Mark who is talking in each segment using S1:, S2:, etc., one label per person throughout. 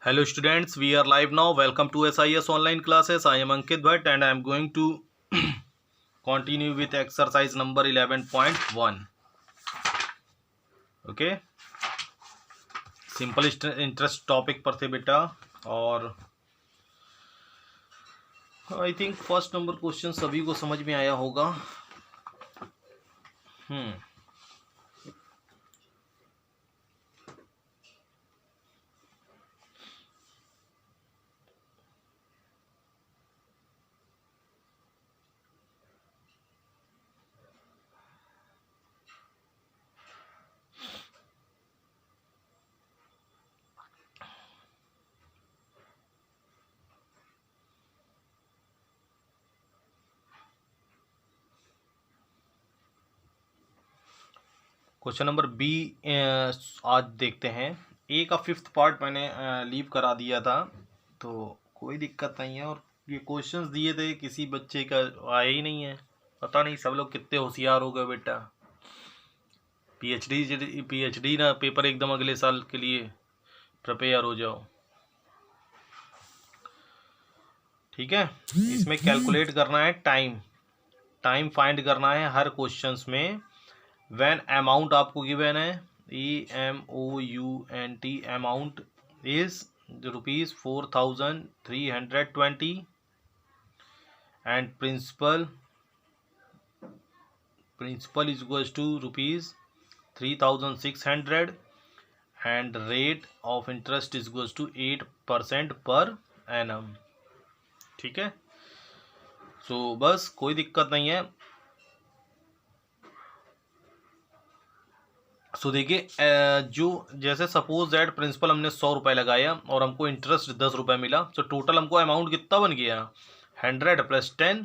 S1: Hello students, we are live now. Welcome to SIS online classes. I am Ankit Bhatt and I am going to continue with exercise number 11.1. Okay, simple interest topic पर थे बेटा और I think first number question सभी को समझ में आया होगा। क्वेश्चन नंबर बी आज देखते हैं। ए का 5th पार्ट मैंने लीव करा दिया था तो कोई दिक्कत नहीं है। और ये क्वेश्चंस दिए थे किसी बच्चे का आया ही नहीं है, पता नहीं सब लोग कितने होशियार हो गए बेटा। पीएचडी ना पेपर एकदम अगले साल के लिए प्रिपेयर हो जाओ, ठीक है। इसमें कैलकुलेट करना है टाइम फाइंड करना है हर क्वेश्चंस में। व्हेन अमाउंट आपको गिवन है EMOUNT amount is ₹4,320 and principal is equals to ₹3,600 and rate of interest is equals to 8% per annum, ठीक है। सो बस कोई दिक्कत नहीं है। सो देखिए जो जैसे सपोज दैट प्रिंसिपल हमने 100 रुपये लगाया और हमको इंटरेस्ट 10 रुपये मिला, तो टोटल हमको अमाउंट कितना बन गया 100 + 10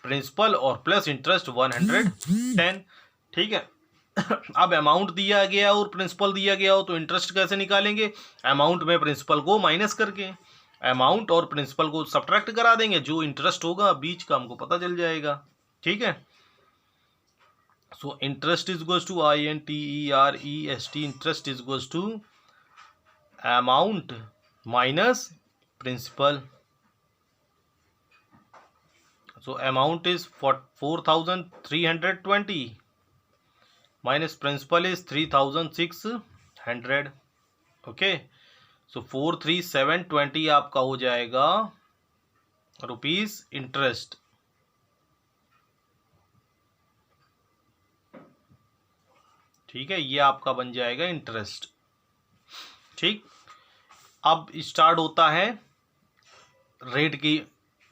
S1: प्रिंसिपल और प्लस इंटरेस्ट 110, ठीक है। अब अमाउंट दिया गया और प्रिंसिपल दिया गया हो तो इंटरेस्ट कैसे निकालेंगे? अमाउंट में प्रिंसिपल को माइनस करके अमाउंट और प्रिंसिपल को सब्ट्रैक्ट करा देंगे, जो इंटरेस्ट होगा बीच का हमको पता चल जाएगा, ठीक है। So interest is equals to INTEREST, interest is equals to amount minus principal. So amount is 4,320 minus principal is 3,600. Okay, so 4,3,720 आपका हो जाएगा रुपीज इंटरेस्ट, ठीक है। ये आपका बन जाएगा इंटरेस्ट, ठीक। अब स्टार्ट होता है रेट की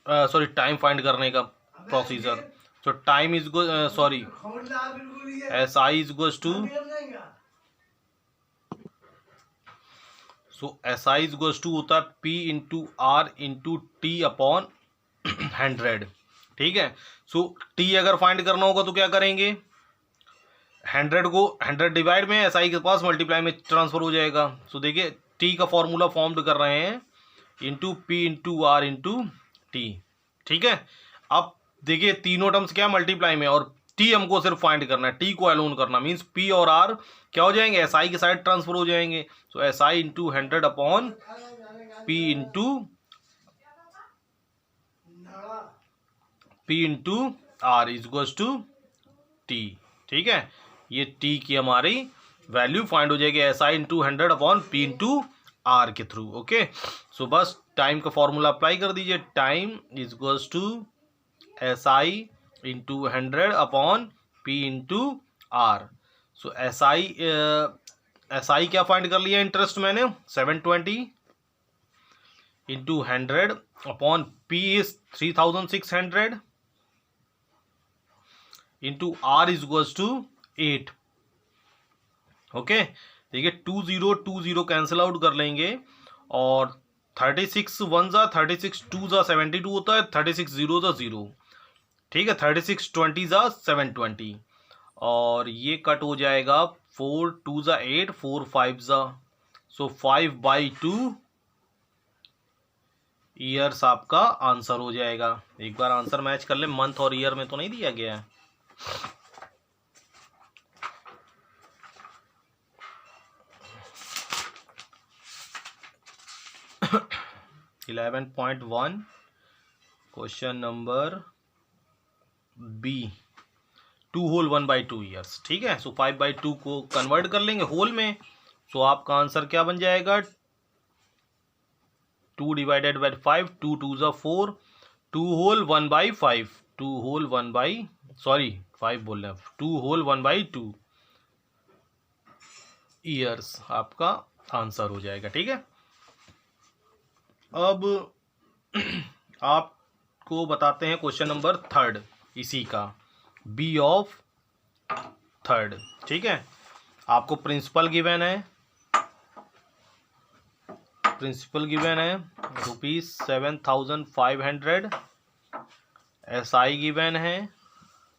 S1: टाइम फाइंड करने का प्रोसीजर। तो time is SI is equals to SI is equals to होता है P × R × T अपॉन 100, ठीक है। सो T अगर फाइंड करना होगा तो क्या करेंगे, 100 को 100 डिवाइड में SI के पास मल्टीप्लाई में ट्रांसफर हो जाएगा। सो देखिए T का फॉर्मूला फॉर्म्ड कर रहे हैं इंटू P × R × T, ठीक है। अब देखिए तीनों टर्म्स क्या मल्टीप्लाई में और T हमको सिर्फ फाइंड करना है, T को अलोन करना मीन्स P और R क्या हो जाएंगे SI के साइड ट्रांसफर हो जाएंगे। So SI × 100 upon P × R is equals to T, ठीक है। ये T की हमारी वैल्यू फाइंड हो जाएगी SI × 100 अपॉन P × R के थ्रू। ओके, सो बस टाइम का फॉर्मूला अप्लाई कर दीजिए। Time is equals to SI × 100 upon P × R। So SI क्या फाइंड कर लिया इंटरेस्ट मैंने 720 × 100 upon P is 3,600 into R is equals to 8। Okay, देखिए 20 कैंसिल आउट कर लेंगे और 36 1 ज़ा 36 2 ज़ा 72 होता है, 36 0 ज़ा 0, ठीक है। 36 20 ज़ा 720 और ये कट हो जाएगा 4 2 ज़ा 8 4 5 ज़ा, सो 5/2 ईयर्स आपका आंसर हो जाएगा। एक बार आंसर मैच कर ले, मंथ और ईयर में तो नहीं दिया गया है। 11.1 question number B, 2 whole 1/2 years. ठीक है, सो 5/2 को कन्वर्ट कर लेंगे होल में, सो आपका आंसर क्या बन जाएगा, 2 डिवाइडेड बाई 5, 2 2 ज़ा 4, 2 होल 1/5, 2 होल 5 बोल रहे हैं, 2 होल 1/2 ईयर्स आपका आंसर हो जाएगा। ठीक है, अब आपको बताते हैं क्वेश्चन नंबर थर्ड इसी का, बी ऑफ थर्ड। ठीक है, आपको प्रिंसिपल गिवन है, ₹7,500, SI गिवन है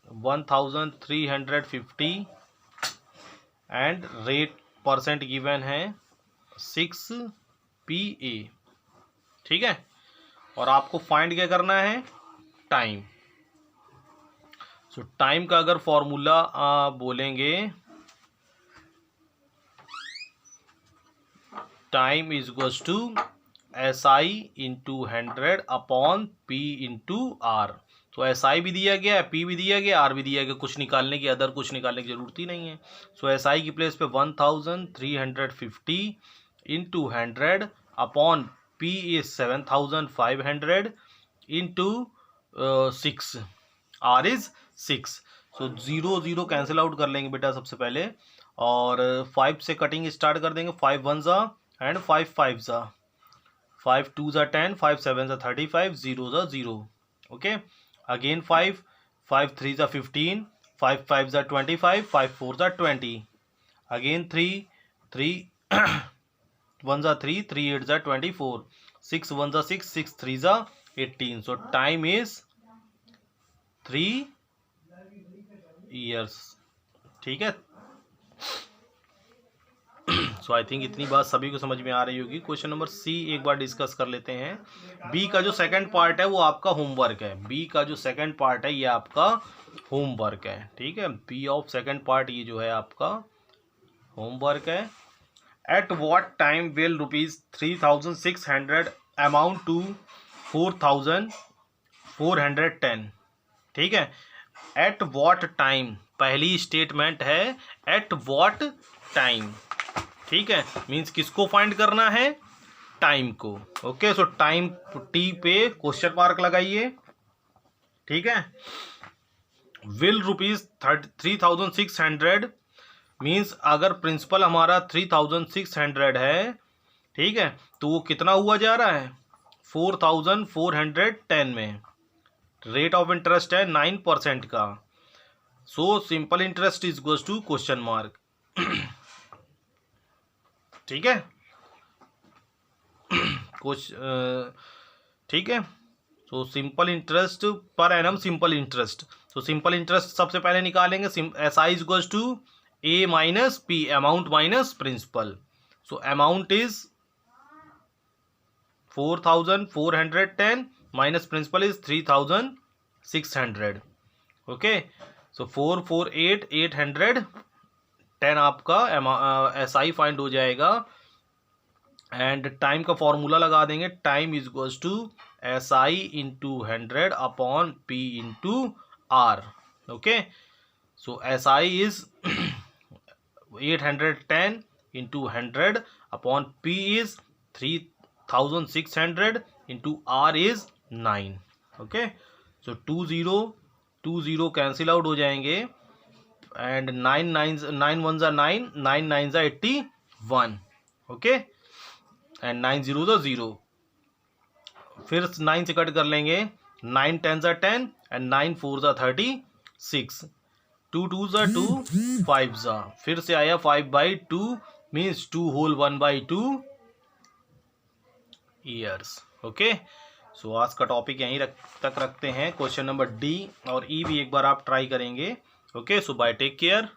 S1: 1,350 एंड रेट परसेंट गिवन है 6 PA। ठीक है, और आपको फाइंड क्या करना है, टाइम। सो टाइम का अगर फॉर्मूला बोलेंगे, time is equals to SI into 100 upon P into R। तो SI भी दिया गया है, P भी दिया गया, R भी दिया गया, कुछ निकालने की कुछ निकालने की जरूरत ही नहीं है। सो SI की प्लेस पे 1,350 into 100 upon P is 7,500 into 6, R is 6। So 0 0 cancel out कर लेंगे बेटा सबसे पहले, और 5 से कटिंग स्टार्ट कर देंगे, 5 1 ज़ा एंड 5 5 ज़ा, 5 2 ज़ा 10, 5 7 ज़ा 35, 0 ज़ा 0। ओके, अगेन 5 5 3 ज़ा 15, 5 5 ज़ा 25, 5 4 ज़ा 20, अगेन 3 3 1 ज़ा 3, 3 8 ज़ा 24, 6 1 ज़ा 6, 6 3 ज़ा 18। सो टाइम इज 3 ईयर्स। ठीक है, सो आई थिंक इतनी बात सभी को समझ में आ रही होगी। क्वेश्चन नंबर सी एक बार डिस्कस कर लेते हैं। बी का जो सेकंड पार्ट है वो आपका होमवर्क है, बी का जो सेकंड पार्ट है ये आपका होमवर्क है। ठीक है, बी ऑफ सेकंड पार्ट ये जो है आपका होमवर्क है। At what time will ₹3,600 amount to 4,410। ठीक है, एट व्हाट टाइम पहली स्टेटमेंट है, एट व्हाट टाइम। ठीक है, मीन्स किसको फाइंड करना है, टाइम को। ओके, सो टाइम टी पे क्वेश्चन मार्क लगाइए। ठीक है, विल ₹3,600 मीन्स अगर प्रिंसिपल हमारा 3,600 है, ठीक है, तो वो कितना हुआ जा रहा है, 4,410 में। रेट ऑफ इंटरेस्ट है 9% का। So simple interest is equals to question mark. ठीक है, कुछ ठीक है, सो सिंपल इंटरेस्ट पर एनम simple interest. So simple interest सबसे पहले निकालेंगे, SI is equals to A minus P, amount minus principal. So amount is 4,410 minus principal is 3,600। Okay, so 448 810 आपका SI फाइंड हो जाएगा। एंड टाइम का फॉर्मूला लगा देंगे, time is equals to SI into 100 upon P into R। Okay, so SI is 810 into 100 upon P is 3,600 into R is 9। Okay, so 2 0 cancel out हो जाएंगे, and 9 1 ज़ा 9, 9 9 ज़ा 81। Okay, and 9 0 ज़ा 0, फिर 9 से कट कर लेंगे, 9 10 ज़ा 10 एंड 9 4 ज़ा 36, 2 2 ज़ा 2, 5 ज़ा, फिर से आया 5/2 मीन्स 2 होल 1/2 ईयर्स। ओके, सो आज का टॉपिक यहीं तक रखते हैं। क्वेश्चन नंबर डी और ई भी एक बार आप ट्राई करेंगे। ओके, सो बाय, टेक केयर।